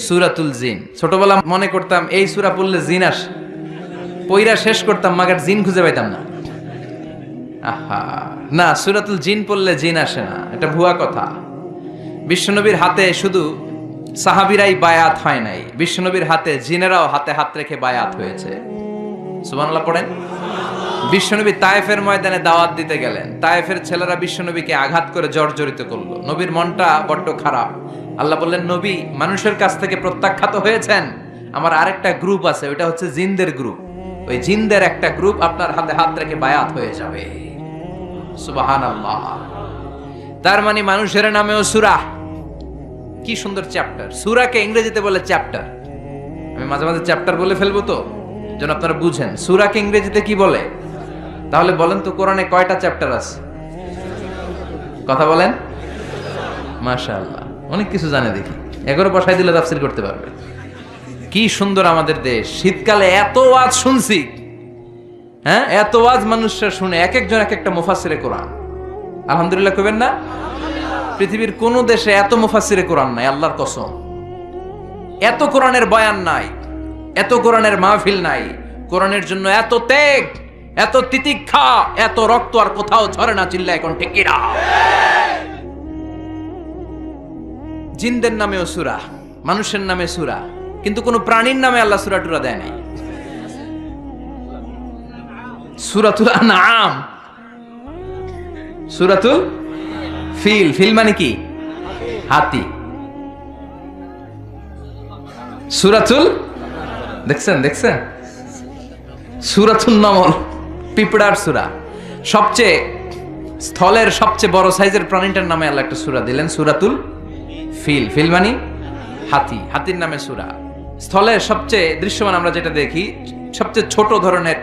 সূরাতুল জিন। ছোটবেলা মনে করতাম এই সূরা পড়লে জিন আসে, পইরা শেষ করতাম মাগার জিন খুঁজে পাইতাম না। আহা, না, সূরাতুল জিন পড়লে জিন আসে না, এটা ভুয়া কথা। বিশ্বনবীর হাতে শুধু সাহাবীরাই বায়াত হয় নাই, বিশ্বনবীর হাতে জিনেরাও হাতে হাত রেখে বায়াত হয়েছে। সুবহানাল্লাহ পড়েন। বিশ্বনবী তায়েফের ময়দানে দাওয়াত দিতে গেলেন, তায়েফের ছেলেরা বিশ্বনবীকে আঘাত করে জর্জরিত করলো। নবীর মনটা বড্ড খারাপ। আল্লাহ বললেন, নবী মানুষের কাছ থেকে প্রত্যাখ্যাত হয়েছেন, আমার আরেকটা গ্রুপ আছে, ওইটা হচ্ছে জিনদের গ্রুপ। ওই জিনদের একটা গ্রুপ আপনার হাতে হাত রেখে বায়াত হয়ে যাবে। সুবহানাল্লাহ। তার মানে মানুষের নামেও সূরা। কি সুন্দর চ্যাপ্টার। সূরাকে ইংরেজিতে বলে চ্যাপ্টার। আমি মাঝে মাঝে চ্যাপ্টার বলে ফেলবো তো, যেন আপনারা বুঝেন সূরাকে ইংরেজিতে কি বলে। তাহলে বলেন তো কোরআনে কয়টা চ্যাপ্টার আছে? কথা বলেন। মাশাআল্লাহ, অনেক কিছু জানে দেখি। 11 বসাই দিলে তাফসীর করতে পারবে। কি সুন্দর আমাদের দেশ। শীতকালে এত ওয়াজ শুনছি, হ্যাঁ, এত ওয়াজ মানুষরা শুনে, এক একজন এক একটা মুফাসসিরে কোরআন। আলহামদুলিল্লাহ কইবেন না? পৃথিবীর কোন দেশে এত মুফাসসিরে কোরআন নাই, আল্লাহর কসম। এত কোরআনের বয়ান নাই, এত কোরআনের মাহফিল নাই। কোরআনের জন্য এত ত্যাগ, এত তিতিক্ষা, এত রক্ত আর কোথাও ঝরে না। চিল্লা এখন ঠিক কিনা? জিনদের নামেও সূরা, মানুষের নামে সূরা, কিন্তু কোন প্রাণীর নামে আল্লাহ সূরা টুরা দেয় নাই। সূরাতুল আনআম, সূরাতুল ফিল। ফিল মানে কি? হাতি। সূরাতুল, দেখছেন সূরাতুন নামল, পিঁপড়ার সূরা। সবচেয়ে স্থলের সবচেয়ে বড় সাইজের প্রাণীটার নামে আল্লাহ একটা সূরা দিলেন, সূরাতুল ফিল। ফিল মানে হাতি, হাতির নামে সূরা। স্থলের সবচেয়ে দৃশ্যমান আমরা যেটা দেখি, সবচেয়ে ছোট ধরনের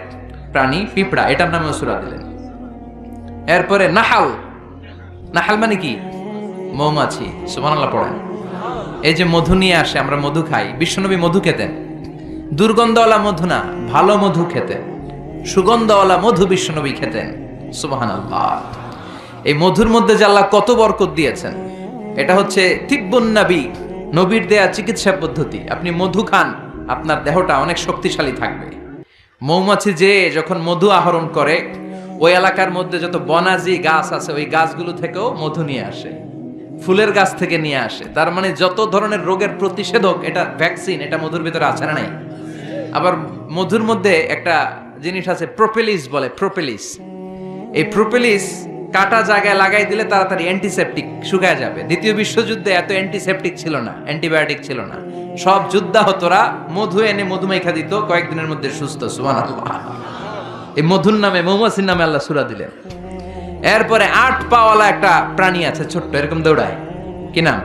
প্রাণী পিঁপড়া, এটার নামেও সূরা দিলেন। এরপরে নাহাল। নাহাল মানে কি? মৌমাছি। সুবহানাল্লাহ পড়েন। এই যে মধু নিয়ে আসে, আমরা মধু খাই, বিশ্বনবী মধু খেতেন। দুর্গন্ধওয়ালা মধু না, ভালো মধু খেতেন। সুগন্ধওয়ালা মধু বিশ্বনবী খেতেন। সুবহানাল্লাহ। এই মধুর মধ্যে যে আল্লাহ কত বরকত দিয়েছেন, এটা হচ্ছে তিব্বুন নবী, নবীর দেয়া চিকিৎসা পদ্ধতি। আপনি মধু খান, আপনার দেহটা অনেক শক্তিশালী থাকবে। মৌমাছি যে যখন মধু আহরণ করে, ওই এলাকার মধ্যে যত বনাজি গাছ আছে, ওই গাছগুলো থেকেও মধু নিয়ে আসে, ফুলের গাছ থেকে নিয়ে আসে। তার মানে যত ধরনের রোগের প্রতিষেধক, এটা ভ্যাকসিন, এটা মধুর ভিতরে আছে না নাই? আবার মধুর মধ্যে একটা জিনিস আছে, প্রোপেলিস বলে, প্রোপেলিস। এই প্রোপেলিস কাটা জায়গায় লাগাই দিলে তাড়াতাড়ি অ্যান্টিসেপটিক শুকায় যাবে। দ্বিতীয় বিশ্বযুদ্ধে এত অ্যান্টিসেপটিক ছিল না, অ্যান্টিবায়োটিক ছিল না। সব যুদ্ধাহতরা মধু এনে মধুমেখা দিত, কয়েকদিনের মধ্যে সুস্থ। সুবহানাল্লাহ। এই মধুর নামে, মৌমাছির নামে আল্লাহ সূরা দিলেন। এরপরে 8 পাওয়ালা একটা প্রাণী আছে, ছোট্ট, এরকম দৌড়ায়। কি নাম?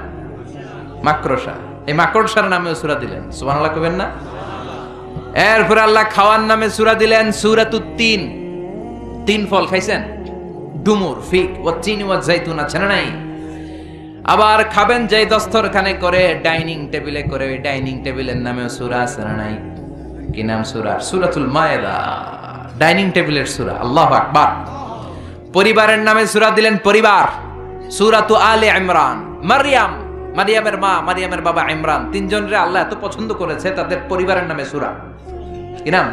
মাকড়সা। এই মাকড়সার নামেও সূরা দিলেন। সুবহানাল্লাহ কইবেন না? এরপরে আল্লাহ খাওয়ার নামে সূরা দিলেন, সূরাতুত তিন। তিন ফল খাইছেন? ডুমুর, ফিগ, ওয়াতিন ওয়া জাইতুন আছে না নাই? আবার খাবেন যে দস্তরখানে করে, ডাইনিং টেবিলে করে, ওই ডাইনিং টেবিলের নামেও সূরা আছে না নাই? কি নাম সূরা? সূরাতুল মায়েদা। ডাইনিং টেবিলের সূরা। আল্লাহু আকবার। পরিবারের নামে সূরা দিলেন, পরিবার, সূরাতু আলে ইমরান। মারইয়াম, মারইয়ামের মা, মারইয়ামের বাবা ইমরান, তিনজনরে আল্লাহ এত পছন্দ করেছে, তাদের পরিবারের নামে সূরা। কি নাম?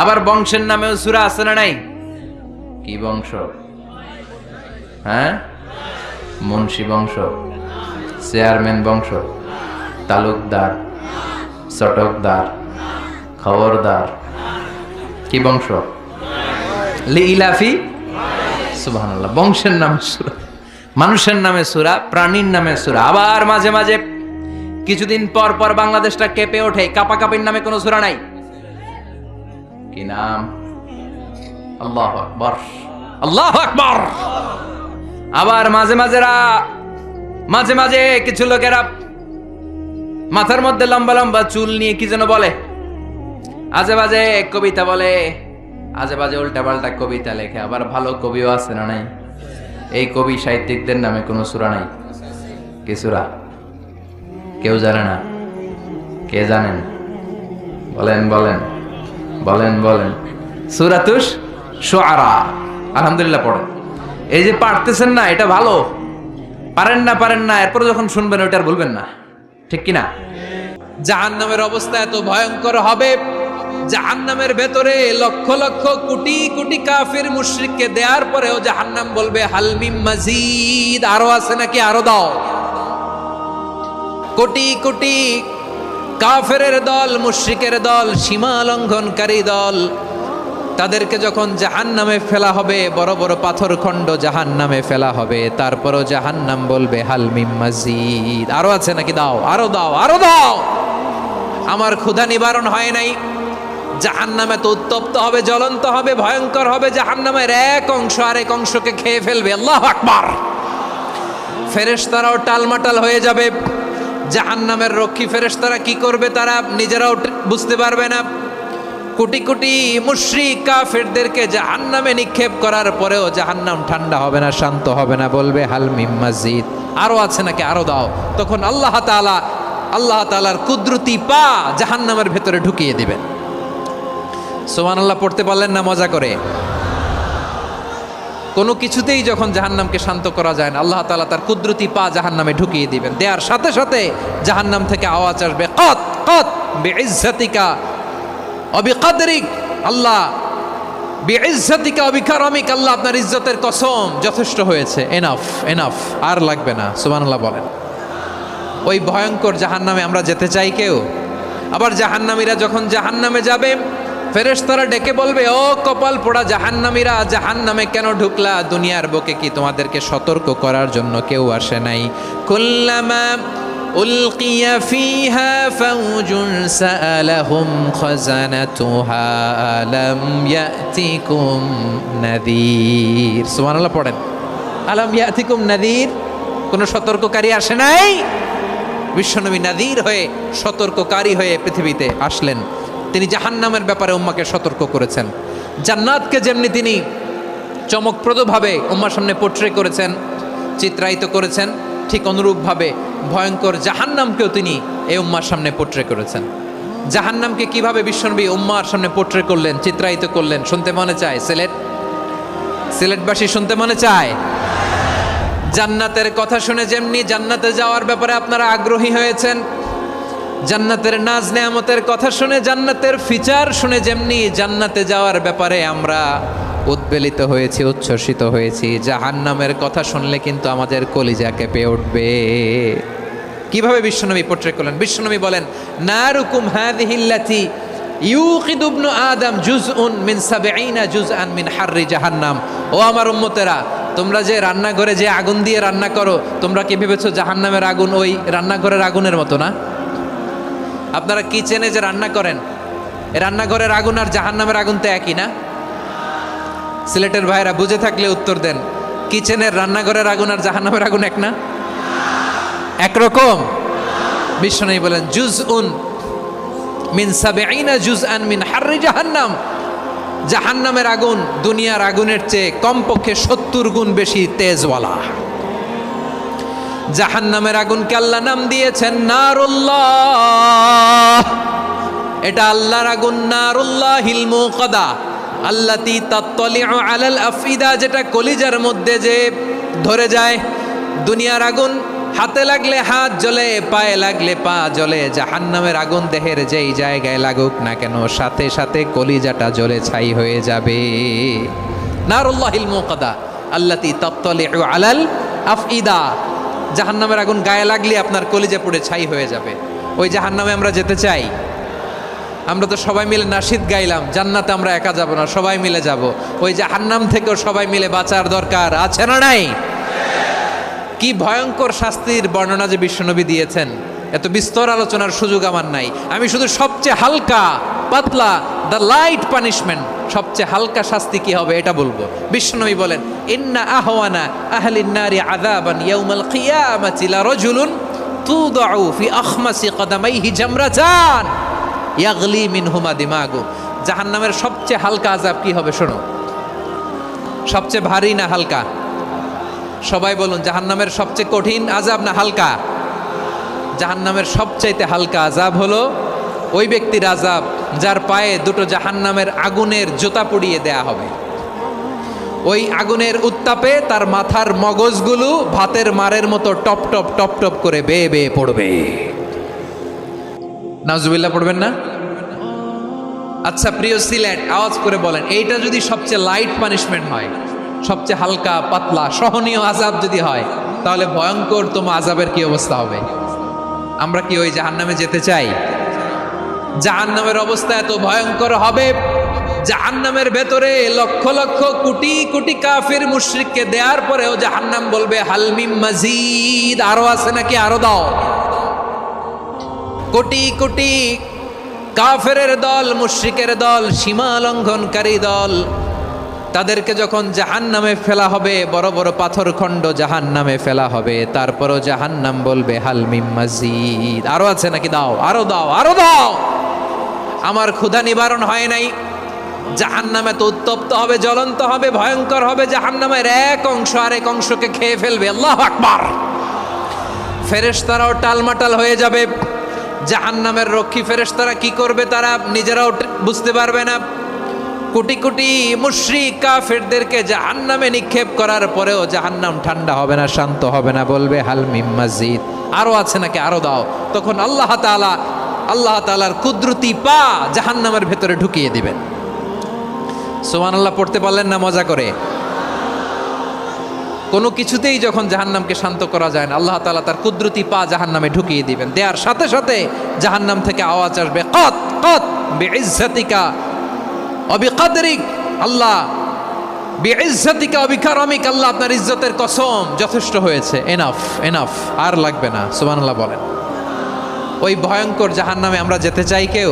আবার বংশের নামেও সূরা আছে না নাই? কি বংশ? হ্যাঁ, মুন্সি বংশ, চেয়ারম্যান বংশ, তালুকদার, চটকদার, খবরদার। কি বংশ? লিইলাফি। সুবহানাল্লাহ। বংশের নামে সূরা, মানুষের নামে সূরা, প্রাণীর নামে সূরা। আবার মাঝে মাঝে কিছুদিন পর পর বাংলাদেশটা কেঁপে ওঠে, কাপাকাপির নামে কোনো সূরা নাই। কি নাম? আল্লাহু আকবার, আল্লাহু আকবার। আবার মাঝে মাঝে কিছু লোকেরা মাথার মধ্যে লম্বা লম্বা চুল নিয়ে কি যেন বলে, আজে বাজে কবিতা বলে, আজে বাজে উল্টা পাল্টা কবিতা লেখে। আবার ভালো কবিও আছে না নাই? এই কবি সাহিত্যিকদের নামে কোনো সূরা নাই। কি সূরা? কেউ জানে না? কে জানেন? বলেন বলেন বলেন বলেন। সূরাতুশ শুআরা। আলহামদুলিল্লাহ পড়েন। এই যে পারতেছেন না, এটা ভালো। পারেন না, এরপর যখন শুনবেন ওইটা আর বলবেন না, ঠিক কিনা? জাহান্নামের অবস্থা এত ভয়ঙ্কর হবে, জাহান্নামের ভেতরে লক্ষ লক্ষ কোটি কোটি কাফির মুশরিককে দেওয়ার পরেও জাহান্নাম বলবে হাল মিন মাজিদ, আরো আছে নাকি, আরো দাও। কোটি কোটি কাফেরের দল, মুশরিকের দল, সীমা লঙ্ঘনকারী দল, তাদেরকে যখন জাহান্নামে ফেলা হবে, বড় বড় পাথর খণ্ড জাহান্নামে ফেলা হবে, তারপরও জাহান্নাম বলবে হাল মিন মাজিদ, আরো আছে নাকি, দাও, আরো দাও, আরো দাও। আমার ক্ষুধা নিবারণ হয় নাই। জাহান্নামে তো উত্তপ্ত হবে, জ্বলন্ত হবে, ভয়ঙ্কর হবে। জাহান্নামের এক অংশ আরেক অংশকে খেয়ে ফেলবে। আল্লাহু আকবার। ফেরেশতারাও টালমাটাল হয়ে যাবে। জাহান্নামের রক্ষী ফেরেশতারা কি করবে তারা নিজেরাও বুঝতে পারবে না। কোটি কোটি মুশরিক কাফেরদেরকে জাহান্নামে নিক্ষেপ করার পরেও জাহান্নাম ঠান্ডা হবে না, শান্ত হবে না, বলবে হাল মিন মাজিদ, আরো আছে নাকি, আরো দাও। তখন আল্লাহ তাআলার কুদরতি পা জাহান্নামের ভেতরে ঢুকিয়ে দিবেন। সুবহানাল্লাহ পড়তে পারলেন না মজা করে? কোনো কিছুতেই যখন জাহান্নামকে শান্ত করা যায় না, আল্লাহ তাআলা তার কুদরতি পা জাহান্নামে ঢুকিয়ে দিবেন। দেওয়ার সাথে সাথে জাহান্নাম থেকে আওয়াজ আসবে, কত কত বিইজ্জাতিকা ওয়া বিকদরিক, আল্লাহ বিইজ্জাতিকা ওয়া বিকারামিক, আল্লাহ আপনার ইজ্জতের কসম, যথেষ্ট হয়েছে, এনাফ এনাফ, আর লাগবে না। সুবহানাল্লাহ বলেন। ওই ভয়ঙ্কর জাহান্নামে আমরা যেতে চাই কেউ? আবার জাহান্নামীরা যখন জাহান্নামে যাবে, ফেরেশতারা ডেকে বলবে, ও কপাল পোড়া জাহান্নামীরা, জাহান্নামে কেন ঢুকলা? দুনিয়ার বুকে কি তোমাদেরকে সতর্ক করার জন্য কেউ আসে নাই? কুল্লামা উলকিয়া ফিহা ফাউজুন সাআলাহুম খাজানাতুহা আলাম ইয়াতিকুম নাযীর। সুবহানাল্লাহ পড়েন। আলাম ইয়াতিকুম নাযীর, কোন সতর্ককারী আসে নাই? বিশ্বনবী নাযীর হয়ে, সতর্ককারী হয়ে পৃথিবীতে আসলেন। তিনি জাহান্নামের ব্যাপারে উম্মাকে সতর্ক করেছেন। জান্নাতকে যেমনি তিনি চমকপ্রদভাবে উম্মার সামনে পোট্রে করেছেন, চিত্রায়িত করেছেন, ঠিক অনুরূপভাবে ভয়ঙ্কর জাহান্নামকেও তিনি এই উম্মার সামনে পোট্রে করেছেন। জাহান্নামকে কিভাবে বিশ্বনবী উম্মার সামনে পোট্রে করলেন, চিত্রায়িত করলেন, শুনতে মনে চায়? সিলেটবাসী শুনতে মনে চায়? জান্নাতের কথা শুনে যেমনি জান্নাতে যাওয়ার ব্যাপারে আপনারা আগ্রহী হয়েছেন, জান্নাতের নাজ নেয়ামতের কথা শুনে, জান্নাতের ফিচার শুনে যেমনি জান্নাতে যাওয়ার ব্যাপারে আমরা উদ্বেলিত হয়েছি, উচ্ছ্বসিত হয়েছি, জাহান্নামের কথা শুনলে কিন্তু আমাদের কলিজা কেঁপে উঠবে। কিভাবে বিশ্বনবী পোট্রে করলেন? বিশ্বনবী বলেন, নারুকুম হাযিহিল্লাতী ইউকিদু ইবনু আদম জুজউন মিন ৭০ জুজআন মিন হাররি জাহান্নাম। ও আমার উম্মতেরা, তোমরা যে রান্নাঘরে যে আগুন দিয়ে রান্না করো, তোমরা কি ভেবেছো জাহান্নামের আগুন ওই রান্নাঘরের আগুনের মতো না? আপনারা কিচেনে যে রান্না করেন, রান্নাঘরের আগুন আর জাহান্নামের আগুন তো একই না? সিলেটের ভাইরা বুঝে থাকলে উত্তর দেন। কিচেনের রান্নাঘরের আগুন আর জাহান্নামের আগুন এক না? একরকম? বিশ্বনবী বলেন, জুজউন মিন ৭০ জুজআন মিন হাররি জাহান্নাম। জাহান্নামের আগুন দুনিয়ার আগুনের চেয়ে কমপক্ষে ৭০ গুণ বেশি তেজওয়ালা। জাহান্নামের আগুনকে আল্লাহ নাম দিয়েছেন নারুল্লাহ। এটা আল্লাহর আগুন, নারুল্লাহিল মুকাদা আল্লাতী তাত্তালিউ আলাল আফইদা, যেটা কলিজার মধ্যে যে ধরে যায়। দুনিয়ার আগুন হাতে লাগলে হাত জ্বলে, পায়ে লাগলে পা জ্বলে। জাহান্নামের আগুন দেহের যেই জায়গায় লাগুক না কেন, সাথে সাথে কলিজাটা জ্বলে ছাই হয়ে যাবে। নারুল্লাহিল মুকাদা আল্লাতী তাত্তালিউ আলাল আফইদা। জাহান্নামের আগুন গায়ে লাগলে আপনার কলিজা পুড়ে ছাই হয়ে যাবে। ওই জাহান্নামে আমরা যেতে চাই? আমরা তো সবাই মিলে নাশিদ গাইলাম, জান্নাতে আমরা একা যাব না, সবাই মিলে যাব। ওই জাহান্নাম থেকেও সবাই মিলে বাঁচার দরকার আছে না নাই? কি ভয়ঙ্কর শাস্তির বর্ণনা যে বিশ্বনবী দিয়েছেন, এত বিস্তর আলোচনার সুযোগ আমার নাই। আমি শুধু সবচেয়ে হালকা পাতলা, দ্য লাইট পানিশমেন্ট, সবচেয়ে হালকা শাস্তি কি হবে এটা বলবো। বিশ্বনবী বলেন, ইন্না আহওয়ানা আহলিন নারি আযাবান ইয়াউমাল কিয়ামাতি লারাজুলুন তুদাউ ফি আখমাসি কদামাইহি জামরাতান ইয়াগলি মিনহুমা দিমাগু। জাহান্নামের সবচেয়ে হালকা আযাব কি হবে শোনো। সবচেয়ে ভারী না হালকা? সবাই বলুন, জাহান্নামের সবচেয়ে কঠিন আযাব না হালকা? জাহান্নামের সবচাইতে হালকা আযাব হলো ওই ব্যক্তির আযাব যার পায়ে দুটো জাহান্নামের আগুনের জুতা পুড়িয়ে দেয়া হবে। ওই আগুনের উত্তাপে তার মাথার মগজগুলো ভাতের মারের মতো টপ টপ টপ টপ করে বেয়ে বেয়ে পড়বে। নাউজুবিল্লাহ পড়বেন না? আচ্ছা প্রিয় সিলেট, আওয়াজ করে বলেন, এইটা যদি সবচেয়ে লাইট পানিশমেন্ট হয়, সবচেয়ে হালকা পাতলা সহনীয় আযাব যদি হয়, তাহলে ভয়ঙ্কর তোমার আযাবের কি অবস্থা হবে? আমরা কি ওই জাহান্নামে যেতে চাই? জাহান্নামের অবস্থা এত ভয়ঙ্কর হবে, জাহান্নামের ভেতরে লক্ষ লক্ষ কোটি কোটি কাফির মুশরিককে দেওয়ার পরেও জাহান্নাম বলবে হাল মিন মাজিদ, আরো আছে নাকি, আরো দাও। কোটি কোটি কাফেরের দল, মুশরিকের দল, সীমা লঙ্ঘনকারী দল, তাদেরকে যখন জাহান্নামে ফেলা হবে, বড় বড় পাথরখণ্ড জাহান্নামে ফেলা হবে, তারপরও জাহান্নাম বলবে হাল মিন মাজিদ, আরো আছে নাকি, দাও, আরো দাও, আরো দাও। আমার ক্ষুধা নিবারণ হয় নাই। জাহান্নামে তো উত্তপ্ত হবে, জ্বলন্ত হবে, ভয়ঙ্কর হবে। জাহান্নামের এক অংশ আরেক অংশকে খেয়ে ফেলবে। আল্লাহু আকবার। ফেরেশতারাও টালমাটাল হয়ে যাবে। জাহান্নামের রক্ষী ফেরেশতারা কি করবে তারা নিজেরাও বুঝতে পারবে না। কোটি কোটি মুশরিক কাফেরদেরকে জাহান্নামে নিক্ষেপ করার পরেও জাহান্নাম ঠান্ডা হবে না, শান্ত হবে না, বলবে হাল মিন মাজিদ, আরো আছে নাকি, আরো দাও। তখন আল্লাহ তাআলার কুদরতি পা জাহান্নামের ভেতরে ঢুকিয়ে দিবেন। সুবহানাল্লাহ পড়তে পারলেন না মজা করে? কোনো কিছুতেই যখন জাহান্নামকে শান্ত করা যায় না, আল্লাহ তাআলা তার কুদরতি পা জাহান্নামে ঢুকিয়ে দিবেন। দেওয়ার সাথে সাথে জাহান্নাম থেকে আওয়াজ আসবে, কত কত বিইজ্জাতিকা ওয়া বিকদরিক, আল্লাহ বিইজ্জাতিকা ওয়া বিকারামিক, আল্লাহ আপনার ইজ্জতের কসম, যথেষ্ট হয়েছে, এনাফ এনাফ, আর লাগবে না। সুবহানাল্লাহ বলেন। ওই ভয়ঙ্কর জাহান্নামে আমরা যেতে চাই কেউ?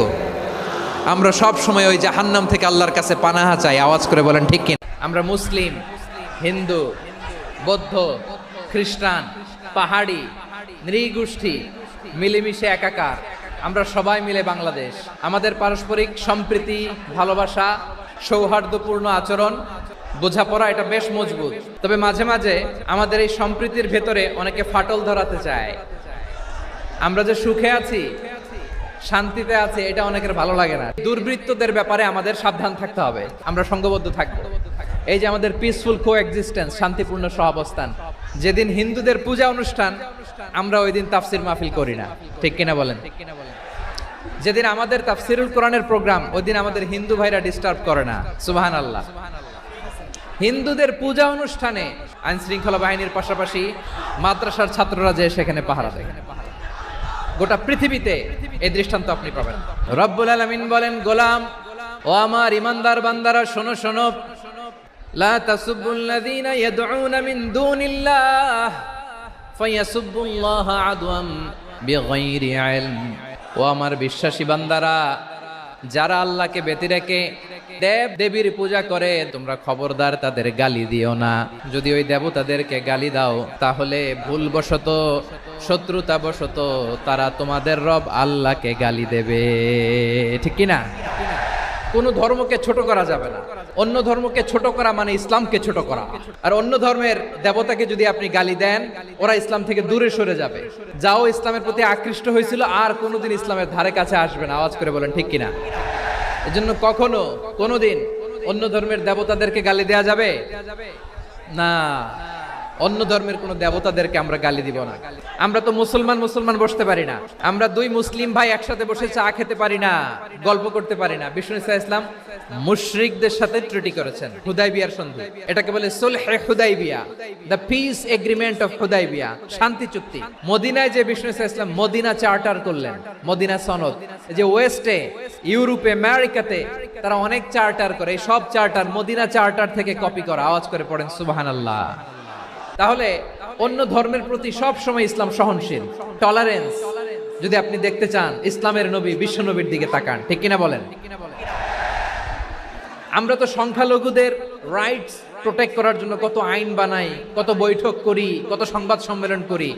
আমরা সব সময় ওই জাহান্নাম থেকে আল্লাহর কাছে পানাহা চাই। আওয়াজ করে বলেন ঠিক কিনা? আমরা মুসলিম, হিন্দু, বৌদ্ধ, খ্রিস্টান, পাহাড়ি, নৃগোষ্ঠী মিলেমিশে একাকার, আমরা সবাই মিলে বাংলাদেশ। আমাদের পারস্পরিক সম্প্রীতি, ভালোবাসা, সৌহার্দ্যপূর্ণ আচরণ, বোঝাপড়া, এটা বেশ মজবুত। তবে মাঝে মাঝে আমাদের এই সম্প্রীতির ভেতরে অনেকে ফাটল ধরাতে চায়। আমরা যে সুখে আছি, শান্তিতে আছে, এটা অনেকের ভালো লাগে না। দুর্বৃত্তদের ব্যাপারে আমাদের সাবধান থাকতে হবে, আমরা সংঘবদ্ধ থাকবো। এই যে আমাদের পিসফুল কোএক্সিস্টেন্স, শান্তিপূর্ণ সহাবস্থান। যেদিন হিন্দুদের পূজা অনুষ্ঠান, আমরা ওই দিন তাফসির মাহফিল করি না, ঠিক কিনা বলেন? যেদিন আমাদের তাফসিরুল কোরআনের প্রোগ্রাম, ওই দিন আমাদের হিন্দু ভাইরা ডিস্টার্ব করে না। সুবহানাল্লাহ। হিন্দুদের পূজা অনুষ্ঠানে আইন শৃঙ্খলা বাহিনীর পাশাপাশি মাদ্রাসার ছাত্ররা যে সেখানে পাহারা দেয়। গোটা পৃথিবীতে এই দৃষ্টান্ত আপনি পাবেন। রব্বুল আলামিন বলেন, গোলাম ও আমার ইমানদার বান্দারা, শোনো শোনো, লা তাসুবুল্লাযীনা ইয়াদউনা মিন দুনিল্লাহ ফায়াসুবুল্লাহা আদওয়াম বিগাইরি ইলম। ও আমার বিশ্বাসী বান্দারা, যারা আল্লাহকে ব্যতি রেখে দেব দেবীর পূজা করে, তোমরা খবরদার তাদের গালি দিও না। যদি ওই দেবতাদেরকে গালি দাও, তাহলে ভুলবশত, শত্রুতাবশত তারা তোমাদের রব আল্লাহকে গালি দেবে, ঠিক কিনা? কোনো ধর্মকে ছোট করা যাবে না। অন্য ধর্মকে ছোট করা মানে ইসলামকে ছোট করা। আর অন্য ধর্মের দেবতাকে যদি আপনি গালি দেন, ওরা ইসলাম থেকে দূরে সরে যাবে। যাও ইসলামের প্রতি আকৃষ্ট হয়েছিল, আর কোনোদিন ইসলামের ধারে কাছে আসবে না। আওয়াজ করে বলেন ঠিক কিনা? এজন্য কখনো কোনোদিন অন্য ধর্মের দেবতাদেরকে গালি দেয়া যাবে না। অন্য ধর্মের কোন দেবতাদেরকে আমরা গালি দিব না। আমরা তো মুসলমান বসতে পারি না। আমরা দুই মুসলিম ভাই একসাথে বসে চা খেতে পারি না, গল্প করতে পারি না। বিষ্ণু ইসলাম মুশরিকদের সাথে ট্রিটি করেছেন, হুদাইবিয়ার সন্ধি। এটাকে বলে সুলহে Hudaybiyyah, the peace agreement of Hudaybiyyah, শান্তি চুক্তি। মদিনায় যে বিষ্ণু ইসলাম মদিনা চার্টার করলেন, মদিনা সনদ। যে ওয়েস্টে, ইউরোপে, আমেরিকাতে তারা অনেক চার্টার করে, এই সব চার্টার মদিনা চার্টার থেকে কপি করা। আওয়াজ করে পড়েন সুবহানাল্লাহ। তাহলে অন্য ধর্মের প্রতি সব সময় ইসলাম সহনশীল, টলারেন্স। যদি আপনি দেখতে চান ইসলামের নবী বিশ্ব নবীর দিকে তাকান, ঠিক কিনা বলেন? আমরা তো সংখ্যালঘুদের রাইটস প্রোটেক্ট করার জন্য কত আইন বানাই, কত বৈঠক করি, কত সংবাদ সম্মেলন করি।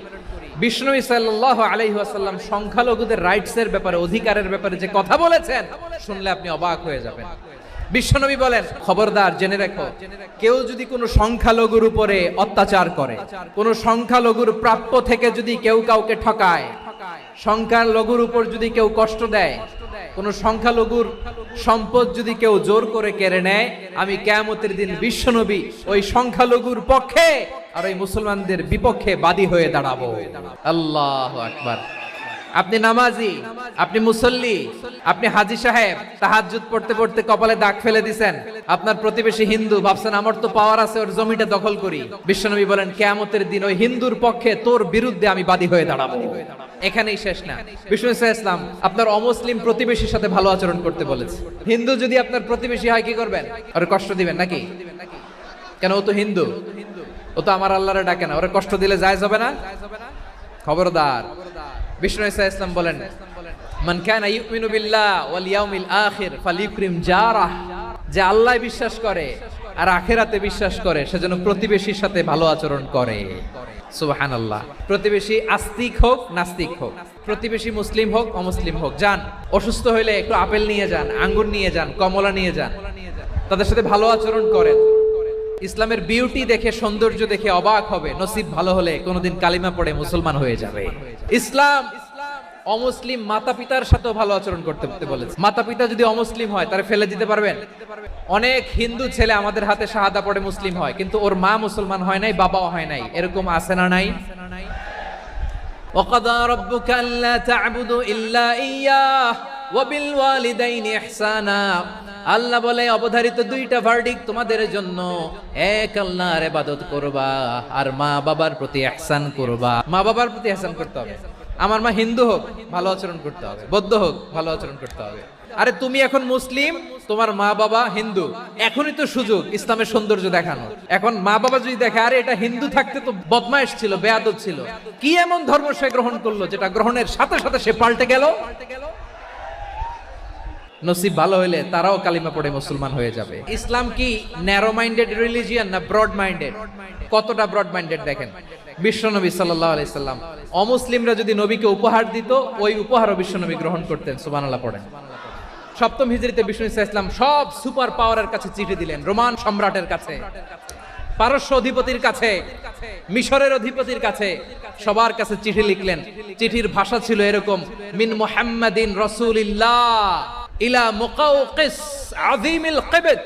বিষ্ণু সাল্লাল্লাহু আলাইহি ওয়াসাল্লাম সংখ্যালঘুদের রাইটসের ব্যাপারে, অধিকারের ব্যাপারে যে কথা বলেছেন, শুনলে আপনি অবাক হয়ে যাবেন। বিশ্বনবী বলেন, খবরদার জেনে রেখো, কেউ যদি কোনো সংখ্যালঘুর উপরে অত্যাচার করে, কোনো সংখ্যালঘুর প্রাপ্য থেকে যদি কেউ কাউকে ঠকায়, সংখ্যালঘুর উপর যদি কেউ কষ্ট দেয়, কোনো সংখ্যালঘুর সম্পদ যদি কেউ জোর করে কেড়ে নেয়, আমি কিয়ামতের দিন বিশ্বনবী ওই সংখ্যালঘুর পক্ষে আর ওই মুসলমানদের বিপক্ষে বাদী হয়ে দাঁড়াবো। আল্লাহু আকবার। আপনি নামাজি, আপনি মুসল্লি, আপনি হাজী সাহেব, তাহাজ্জুদ পড়তে পড়তে কপালে দাগ ফেলে দিছেন, আপনার প্রতিবেশী হিন্দু, ভাবছেন আমার তো পাওয়ার আছে ওর জমিটা দখল করি। বিশ্বনবী বলেন কিয়ামতের দিন ওই হিন্দুর পক্ষে তোর বিরুদ্ধে আমি বাদী হয়ে দাঁড়াবো। এখানেই শেষ না, বিষ্ণু ইসলাম আপনার অমুসলিম প্রতিবেশীর সাথে ভালো আচরণ করতে বলেছে। হিন্দু যদি আপনার প্রতিবেশী হয় কি করবেন? ওরে কষ্ট দিবেন নাকি? কেন, ও তো হিন্দু, ও তো আমার আল্লাহরে ডাকে না, ওরে কষ্ট দিলে জায়েজ হবে না? খবরদার। বিষ্ণু ইসলাম বলেন মান কানা ইউমিনু বিল্লাহ ওয়াল ইয়াউমিল আখির ফালিউকরিম জারাহ, যে আল্লাহ বিশ্বাস করে আর আখিরাতে বিশ্বাস করে সে যেন প্রতিবেশীর সাথে ভালো আচরণ করে। সুবহানাল্লাহ। প্রতিবেশী আস্তিক হোক নাস্তিক হোক, প্রতিবেশী মুসলিম হোক অমুসলিম হোক, যান অসুস্থ হইলে একটু আপেল নিয়ে যান, আঙ্গুর নিয়ে যান, কমলা নিয়ে যান, তাদের সাথে ভালো আচরণ করেন। ইসলামের বিউটি দেখে, সৌন্দর্য দেখে অবাক হবে, নসিব ভালো হলে কোনোদিন কালিমা পড়ে মুসলমান হয়ে যাবে। ইসলাম অমুসলিম মাতা পিতার সাথেও ভালো আচরণ করতে বলেছে। মাতা পিতা যদি অমুসলিম হয় তারে ফেলে দিতে পারবেন? অনেক হিন্দু ছেলে আমাদের হাতে শাহাদা পড়ে মুসলিম হয়, কিন্তু ওর মা মুসলমান হয় নাই, বাবাও হয় নাই, এরকম আছে না নাই? ওয়াকাদা রাব্বুকা আল্লা তা'বুদু ইল্লা ইয়্যাহ ওয়া বিল ওয়ালিদাইনি ইহসানা। আল্লাহ বলে অবধারিত দুইটা ভার্ডিক্ট তোমাদের জন্য, এক আল্লাহর ইবাদত করবা আর মা বাবার প্রতি ইহসান করবা। মা বাবার প্রতি ইহসান করতে হবে। আমার মা হিন্দু হোক ভালো আচরণ করতে হবে, বৌদ্ধ হোক ভালো আচরণ করতে হবে। আরে তুমি এখন মুসলিম, তোমার মা বাবা হিন্দু, এখনই তো সুযোগ ইসলামের সৌন্দর্য দেখানোর। এখন মা বাবা যদি দেখে আরে এটা হিন্দু থাকতে তো বদমাইশ ছিল, বেয়াদব ছিল, কি এমন ধর্ম সে গ্রহণ করলো যেটা গ্রহণের সাথে সাথে সে পাল্টে গেল, নসিব ভালো হইলে তারাও কালিমা পড়ে মুসলমান হয়ে যাবে। ইসলাম কি ন্যারো মাইন্ডেড রিলিজিয়ান না ব্রড মাইন্ডেড? কতটা ব্রড মাইন্ডেড দেখেন। বিশ্বনবী সাল্লাল্লাহু আলাইহি সাল্লাম অমুসলিমরা যদি নবীকে উপহার দিত, ওই উপহারও বিশ্বনবী গ্রহণ করতেন। সুবহানাল্লাহ পড়েন। সপ্তম হিজরিতে বিষ্ণু ইসলাম সব সুপার পাওয়ারের কাছে চিঠি দিলেন। রোমান সম্রাটের কাছে, পারস্য অধিপতির কাছে, মিশরের অধিপতির কাছে, সবার কাছে চিঠি লিখলেন। চিঠির ভাষা ছিল এরকম, মিন মুহাম্মাদিন রাসূলিল্লাহ ইলা মুকাওকিস আযীমিল কিবত।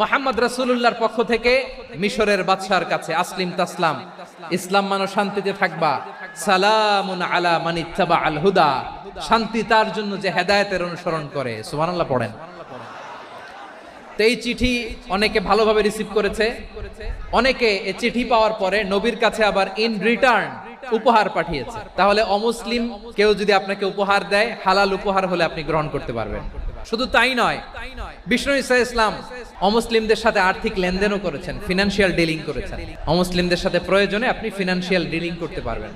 মুহাম্মদ রাসূলুল্লাহর পক্ষ থেকে মিশরের বাদশার কাছে, আসলিম তাসলাম, ইসলাম মানো শান্তিতে থাকবা, সালামুন আলা মান ইত্তাবাআল হুদা, শান্তি তার জন্য যে হেদায়েতের অনুসরণ করে। সুবহানাল্লাহ পড়েন। তো এই চিঠি অনেকে ভালোভাবে রিসিভ করেছে, অনেকে এই চিঠি পাওয়ার পরে নবীর কাছে আবার ইন রিটার্ন উপহার পাঠিয়েছে। তাহলে অমুসলিম কেউ যদি আপনাকে উপহার দেয়, হালাল উপহার হলে আপনি গ্রহণ করতে পারবেন। শুধু তাই নয়, বিষ্ণু ইসলাম অমুসলিমদের সাথে আর্থিক লেনদেনও করেছেন, ফিনান্সিয়াল ডিলিং করেছেন। অমুসলিমদের সাথে প্রয়োজনে আপনি ফিনান্সিয়াল ডিলিং করতে পারবেন।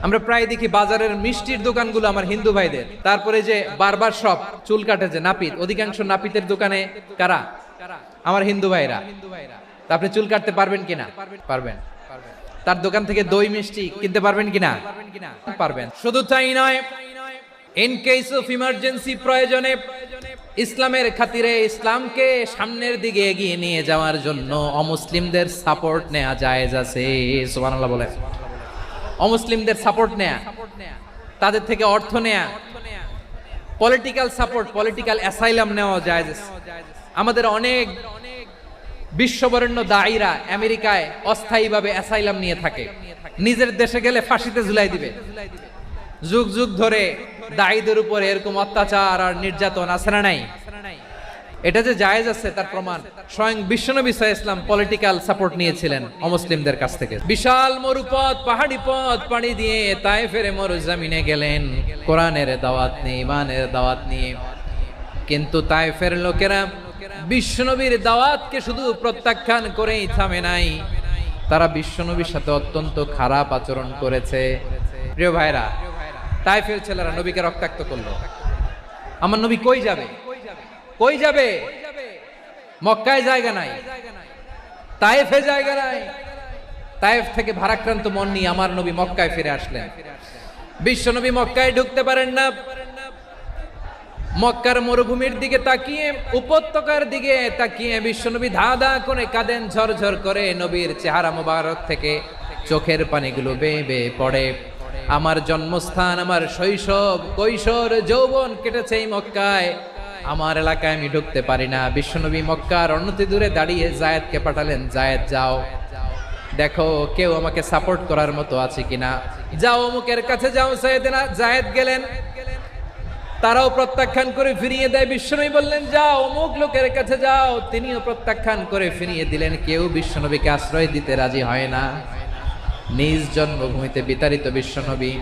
আমরা প্রায় দেখি বাজারের মিষ্টির দোকানগুলো আমার হিন্দু ভাইদের, তারপরে যে বারবার শপ, চুল কাটে যে নাপিত, অধিকাংশ নাপিতের দোকানে কারা? আমার হিন্দু ভাইরা। তা আপনি চুল কাটতে পারবেন কিনা? পারবেন। তার দোকান থেকে দই মিষ্টি কিনতে পারবেন কিনা? পারবেন। শুধু তাই নয়, ইন কেস অফ ইমার্জেন্সি, প্রয়োজনে ইসলামের খাতিরে, ইসলামকে সামনের দিকে এগিয়ে নিয়ে যাওয়ার জন্য অমুসলিমদের সাপোর্ট নেওয়া জায়েজ আছে। সুবহানাল্লাহ বলে। অমুসলিমদের সাপোর্ট নেয়া, তাদের থেকে অর্থ নেয়া, পলিটিক্যাল সাপোর্ট, পলিটিক্যাল অ্যাসাইলাম নেওয়া জায়েজ আছে। আমাদের অনেক বিশ্ববরেণ্য দায়ীরা আমেরিকায় অস্থায়ীভাবে অ্যাসাইলাম নিয়ে থাকে, নিজের দেশে গেলে ফাঁসিতে ঝুলাই দিবে। যুগ যুগ ধরে দায়ীদের উপরে এরকম অত্যাচার আর নির্যাতন আছে না নাই? এটা যে জায়েজ আছে তার প্রমাণ স্বয়ং বিশ্বনবী সাল্লাল্লাহু আলাইহি ওয়াসাল্লাম পলিটিক্যাল সাপোর্ট নিয়েছিলেন অমুসলিমদের কাছ থেকে। বিশাল মরুপথ, পাহাড়ি পথ পাড়ি দিয়ে তায়েফের মরুজমিনে গেলেন কোরআনের দাওয়াত নিয়ে, ইমানের দাওয়াত নিয়ে। কিন্তু তায়েফের লোকেরা বিশ্বনবীর দাওয়াতকে শুধু প্রত্যাখ্যান করেই থামে নাই, তারা বিশ্বনবীর সাথে অত্যন্ত খারাপ আচরণ করেছে। প্রিয় ভাইরা, তায়েফের ছেলেরা নবীকে রক্তাক্ত করলো। আমার নবী কই যাবে? কই যাবে? মক্কায় জায়গা নাই, তায়েফে জায়গা নাই। তায়েফ থেকে ভারাক্রান্ত মন নিয়ে আমার নবী মক্কায় ফিরে আসলেন। বিশ্বনবী মক্কায় ঢুকতে পারেন না। মক্কার মরুভূমির দিকে তাকিয়ে, উপত্যকার দিকে তাকিয়ে বিশ্বনবী ধা ধা করে কাঁদেন, ঝরঝর করে। নবীর চেহারা মোবারক থেকে চোখের পানিগুলো বেয়ে বেয়ে পড়ে। আমার জন্মস্থান, আমার শৈশব, কৈশোর, যৌবন কেটেছে এই মক্কায়, আমার এলাকায় আমি ঢুকতে পারি না। বিশ্বনবী মক্কার অনতি দূরে দাঁড়িয়ে জায়েদকে পাঠালেন, জায়েদ যাও, দেখো কেউ আমাকে সাপোর্ট করার মতো আছে কিনা, যাও অমুকের কাছে যাও। সাইয়েদনা যায়েদ গেলেন, তারাও প্রত্যাখ্যান করে ফিরিয়ে দেয়। বিশ্বনবী বললেন যাও অমুক লোকের কাছে যাও, তিনিও প্রত্যাখ্যান করে ফিরিয়ে দিলেন। কেউ বিশ্বনবীকে আশ্রয় দিতে রাজি হয় না। নিজ জন্মভূমিতে বিতাড়িত বিশ্বনবী,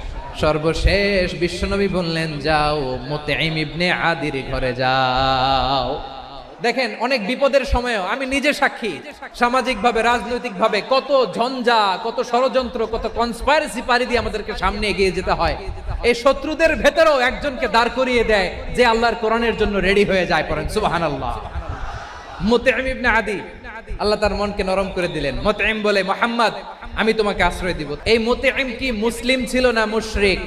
সর্বশেষ বিশ্বনবী বললেন যাও মুতঈম ইবনে আদির ঘরে যাও। দেখেন অনেক বিপদের সময়ও আমি নিজে সাক্ষী, সামাজিকভাবে রাজনৈতিকভাবে কত ঝঞ্ঝা, কত ষড়যন্ত্র, কত কনস্পাইরেসি পাড়ি দিয়ে আমাদেরকে সামনে এগিয়ে যেতে হয়। এই শত্রুদের ভেতরেও একজনকে দাঁড় করিয়ে দেয় যে আল্লাহর কোরআনের জন্য রেডি হয়ে যায়। পড়েন সুবহানাল্লাহ। মুতঈম ইবনে আদি, আল্লাহ তার মনকে নরম করে দিলেন। মুতঈম বলে মুহাম্মদ আমি তোমাকে আশ্রয় দিব। এই মুতঈম কি মুসলিম ছিল না মুশরিক?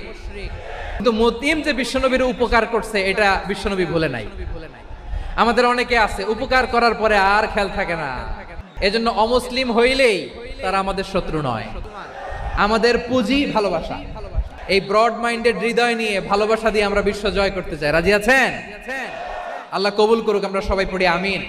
কিন্তু মুতঈম যে বিশ্বনবীর উপকার করছে এটা বিশ্বনবী ভুলে নাই। আমাদের অনেকে আছে উপকার করার পরে আর খেয়াল থাকে না। এজন্য অমুসলিম হইলেই তারা আমাদের শত্রু নয়। আমাদের পুঁজি ভালোবাসা। এই ব্রড মাইন্ডেড হৃদয় নিয়ে ভালোবাসা দিয়ে আমরা বিশ্ব জয় করতে চাই। রাজি আছেন? আল্লাহ কবুল করুক। আমরা সবাই পড়ি আমিন।